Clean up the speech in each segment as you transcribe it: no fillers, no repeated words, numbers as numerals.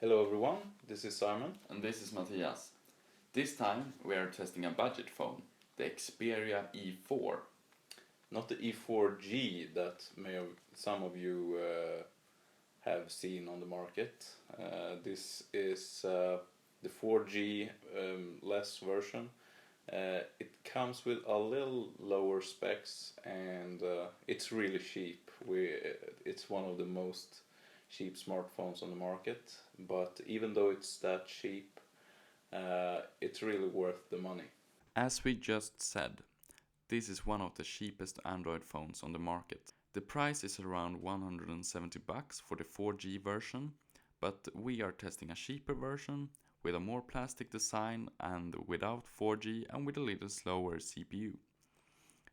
Hello everyone, this is Simon. And this is Matthias. This time we are testing a budget phone, the Xperia E4. Not the E4g that some of you have seen on the market. This is the 4G less version. It comes with a little lower specs and it's really cheap. It's one of the most cheap smartphones on the market, but even though it's that cheap, it's really worth the money. As we just said, this is one of the cheapest Android phones on the market. The price is around $170 for the 4G version, but we are testing a cheaper version with a more plastic design and without 4G and with a little slower CPU.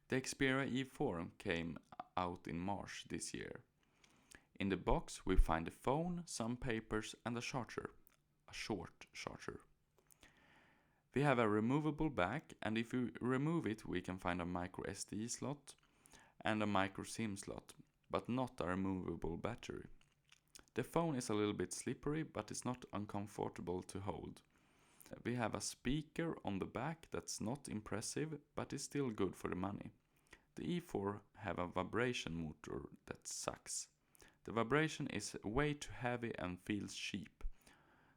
The Xperia E4 came out in March this year. In the box we find the phone, some papers and a charger, a short charger. We have a removable back, and if we remove it we can find a micro SD slot and a micro SIM slot, but not a removable battery. The phone is a little bit slippery, but it's not uncomfortable to hold. We have a speaker on the back that's not impressive, but is still good for the money. The E4 have a vibration motor that sucks. The vibration is way too heavy and feels cheap.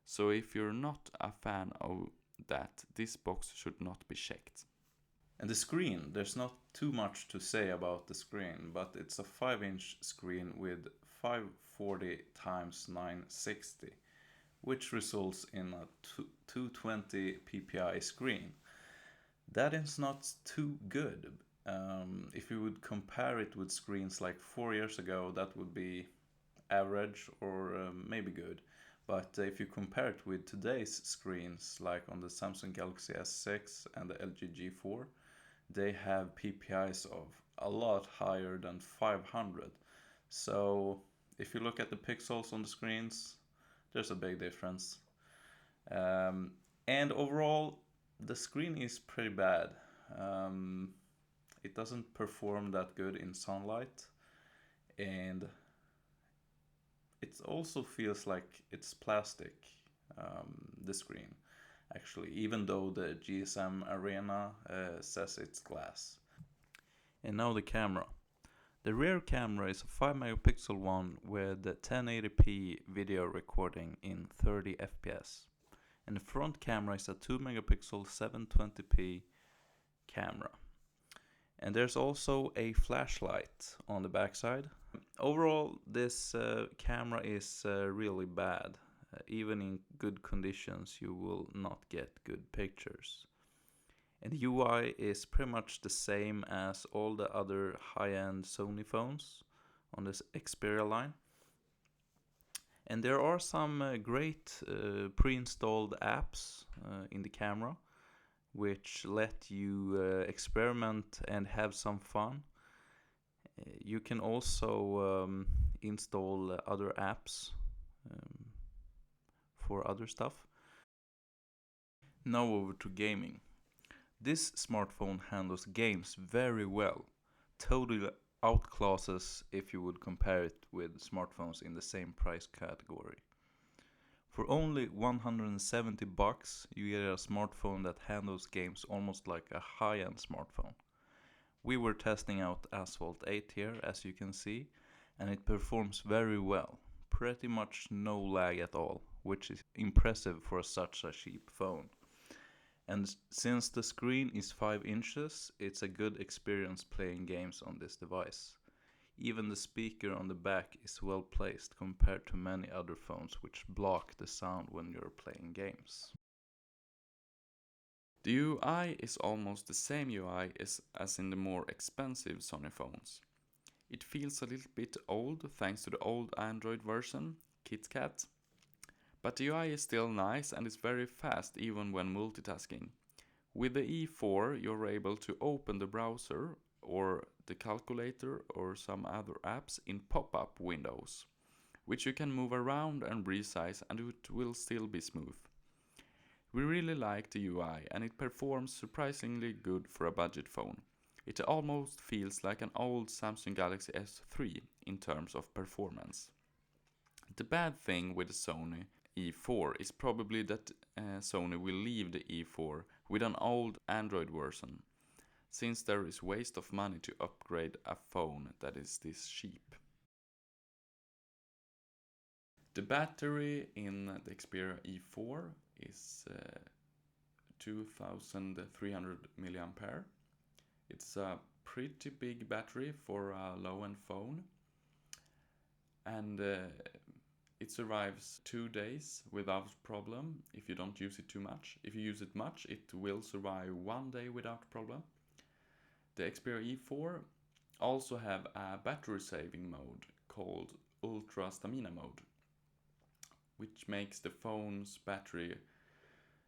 So if you're not a fan of that, this box should not be checked. And the screen, there's not too much to say about the screen, but it's a 5-inch screen with 540 x 960, which results in a 220 ppi screen. That is not too good. If you would compare it with screens like 4 years ago, that would be average or maybe good. But if you compare it with today's screens, like on the Samsung Galaxy S6 and the LG G4, they have PPIs of a lot higher than 500. So if you look at the pixels on the screens, there's a big difference. And overall, the screen is pretty bad. It doesn't perform that good in sunlight, and it also feels like it's plastic, the screen, actually, even though the GSM Arena says it's glass. And now the camera. The rear camera is a 5 megapixel one with 1080p video recording in 30 fps. And the front camera is a 2 megapixel 720p camera. And there's also a flashlight on the backside. Overall, this camera is really bad. Even in good conditions, you will not get good pictures. And the UI is pretty much the same as all the other high-end Sony phones on this Xperia line. And there are some great pre-installed apps in the camera, which let you experiment and have some fun. You can also install other apps for other stuff. Now over to gaming. This smartphone handles games very well. Totally outclasses if you would compare it with smartphones in the same price category. For only $170, you get a smartphone that handles games almost like a high-end smartphone. We were testing out Asphalt 8 here, as you can see, and it performs very well. Pretty much no lag at all, which is impressive for such a cheap phone. And since the screen is 5 inches, it's a good experience playing games on this device. Even the speaker on the back is well placed compared to many other phones which block the sound when you're playing games. The UI is almost the same UI as in the more expensive Sony phones. It feels a little bit old thanks to the old Android version, KitKat. But the UI is still nice and is very fast even when multitasking. With the E4 you're able to open the browser or the calculator or some other apps in pop-up windows, which you can move around and resize and it will still be smooth. We really like the UI and it performs surprisingly good for a budget phone. It almost feels like an old Samsung Galaxy S3 in terms of performance. The bad thing with the Sony E4 is probably that Sony will leave the E4 with an old Android version, since there is waste of money to upgrade a phone that is this cheap. The battery in the Xperia E4 is 2300 mAh. It's a pretty big battery for a low-end phone, and it survives 2 days without problem if you don't use it too much. If you use it much, it will survive 1 day without problem. The Xperia E4 also have a battery saving mode called Ultra Stamina mode, which makes the phone's battery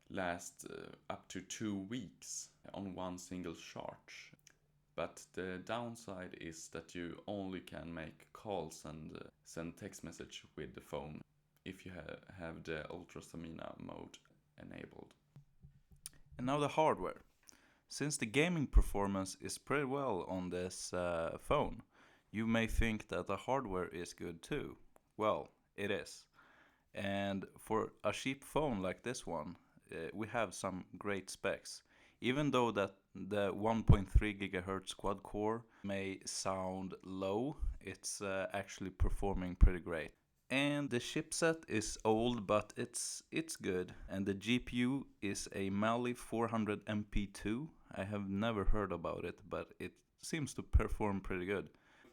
last up to 2 weeks on one single charge. But the downside is that you only can make calls and send text message with the phone if you have the Ultra Stamina mode enabled. And now the hardware. Since the gaming performance is pretty well on this phone, you may think that the hardware is good too. Well, it is. And for a cheap phone like this one, we have some great specs. Even though that the 1.3 GHz quad core may sound low, it's actually performing pretty great. And the chipset is old, but it's good. And the GPU is a Mali 400 MP2. I have never heard about it, but it seems to perform pretty good.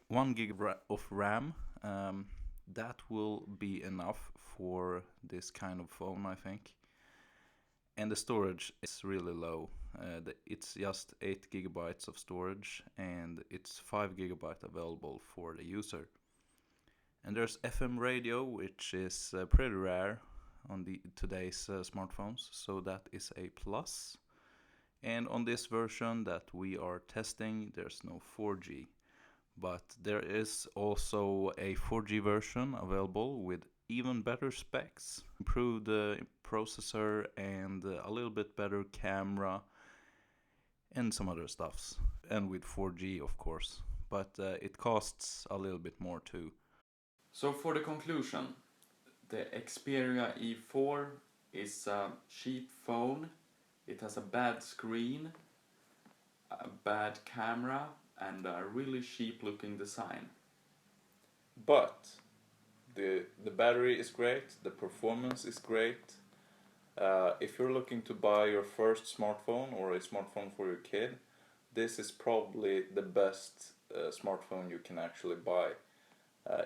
1 gig of RAM, that will be enough for this kind of phone, I think. And the storage is really low. It's just 8 GB of storage, and it's 5 GB available for the user. And there's FM radio, which is pretty rare on today's smartphones, so that is a plus. And on this version that we are testing, there's no 4G. But there is also a 4G version available with even better specs, improved processor, and a little bit better camera, and some other stuffs. And with 4G, of course. But it costs a little bit more too. So for the conclusion, the Xperia E4 is a cheap phone. It has a bad screen, a bad camera, and a really cheap looking design. But the battery is great, the performance is great. If you're looking to buy your first smartphone or a smartphone for your kid, this is probably the best smartphone you can actually buy.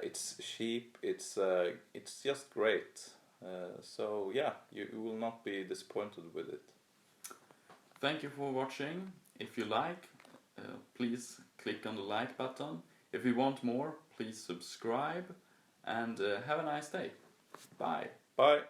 It's cheap, it's just great. So yeah, you will not be disappointed with it. Thank you for watching. If you like, please click on the like button. If you want more, please subscribe, and have a nice day. Bye. Bye.